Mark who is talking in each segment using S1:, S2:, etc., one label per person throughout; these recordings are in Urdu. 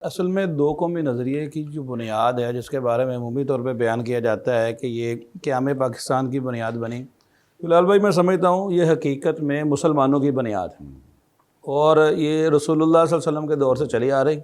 S1: اصل میں دو قومی نظریے کی جو بنیاد ہے جس کے بارے میں عمومی طور پہ بیان کیا جاتا ہے کہ یہ قیام پاکستان کی بنیاد بنی، بلال بھائی میں سمجھتا ہوں یہ حقیقت میں مسلمانوں کی بنیاد ہے، اور یہ رسول اللہ صلی اللہ علیہ وسلم کے دور سے چلی آ رہی،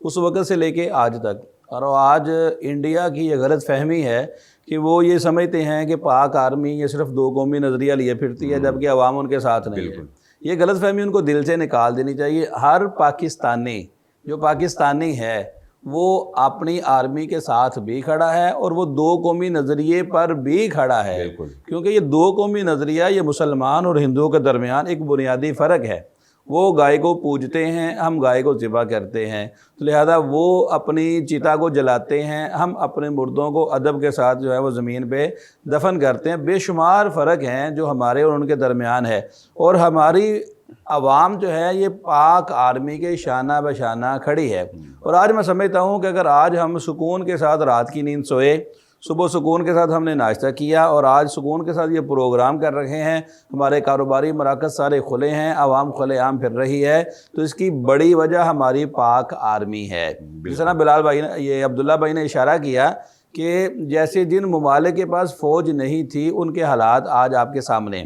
S1: اس وقت سے لے کے آج تک۔ اور آج انڈیا کی یہ غلط فہمی ہے کہ وہ یہ سمجھتے ہیں کہ پاک آرمی یہ صرف دو قومی نظریہ لیے پھرتی ہے جبکہ عوام ان کے ساتھ نہیں ہے۔ یہ غلط فہمی ان کو دل سے نکال دینی چاہیے۔ ہر پاکستانی جو پاکستانی ہے وہ اپنی آرمی کے ساتھ بھی کھڑا ہے اور وہ دو قومی نظریے پر بھی کھڑا ہے، کیونکہ یہ دو قومی نظریہ یہ مسلمان اور ہندوؤں کے درمیان ایک بنیادی فرق ہے۔ وہ گائے کو پوجتے ہیں، ہم گائے کو ذبح کرتے ہیں، تو لہذا وہ اپنی چتا کو جلاتے ہیں، ہم اپنے مردوں کو ادب کے ساتھ جو ہے وہ زمین پہ دفن کرتے ہیں۔ بے شمار فرق ہیں جو ہمارے اور ان کے درمیان ہے، اور ہماری عوام جو ہے یہ پاک آرمی کے شانہ بشانہ کھڑی ہے۔ اور آج میں سمجھتا ہوں کہ اگر آج ہم سکون کے ساتھ رات کی نیند سوئے، صبح سکون کے ساتھ ہم نے ناشتہ کیا اور آج سکون کے ساتھ یہ پروگرام کر رہے ہیں، ہمارے کاروباری مراکز سارے کھلے ہیں، عوام کھلے عام پھر رہی ہے، تو اس کی بڑی وجہ ہماری پاک آرمی ہے۔ جس طرح بلال بھائی نے یہ عبداللہ بھائی نے اشارہ کیا کہ جیسے جن ممالک کے پاس فوج نہیں تھی ان کے حالات آج آپ کے سامنے۔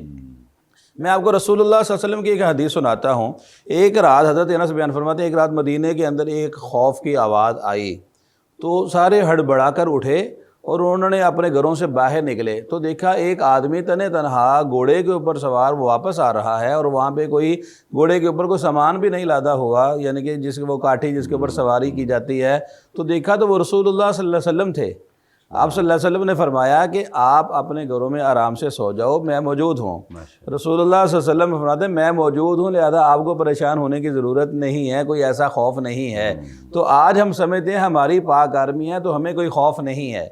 S1: میں آپ کو رسول اللہ صلی اللہ علیہ وسلم کی ایک حدیث سناتا ہوں۔ ایک رات حضرت انس بیان فرماتے ہیں ایک رات مدینہ کے اندر ایک خوف کی آواز آئی تو سارے ہڑبڑا کر اٹھے اور انہوں نے اپنے گھروں سے باہر نکلے تو دیکھا ایک آدمی تنہا گھوڑے کے اوپر سوار وہ واپس آ رہا ہے، اور وہاں پہ کوئی گھوڑے کے اوپر کوئی سامان بھی نہیں لادا ہوا، یعنی کہ وہ کاٹھی جس کے اوپر سواری کی جاتی ہے، تو دیکھا تو وہ رسول اللہ صلی اللہ علیہ وسلم تھے۔ آپ صلی اللہ علیہ وسلم نے فرمایا کہ آپ اپنے گھروں میں آرام سے سو جاؤ، میں موجود ہوں۔ رسول اللہ صلی اللہ علیہ وسلم فرماتے ہیں میں موجود ہوں، لہذا آپ کو پریشان ہونے کی ضرورت نہیں ہے، کوئی ایسا خوف نہیں ہے۔ تو آج ہم سمجھتے ہیں ہماری پاک آرمی ہے تو ہمیں کوئی خوف نہیں ہے،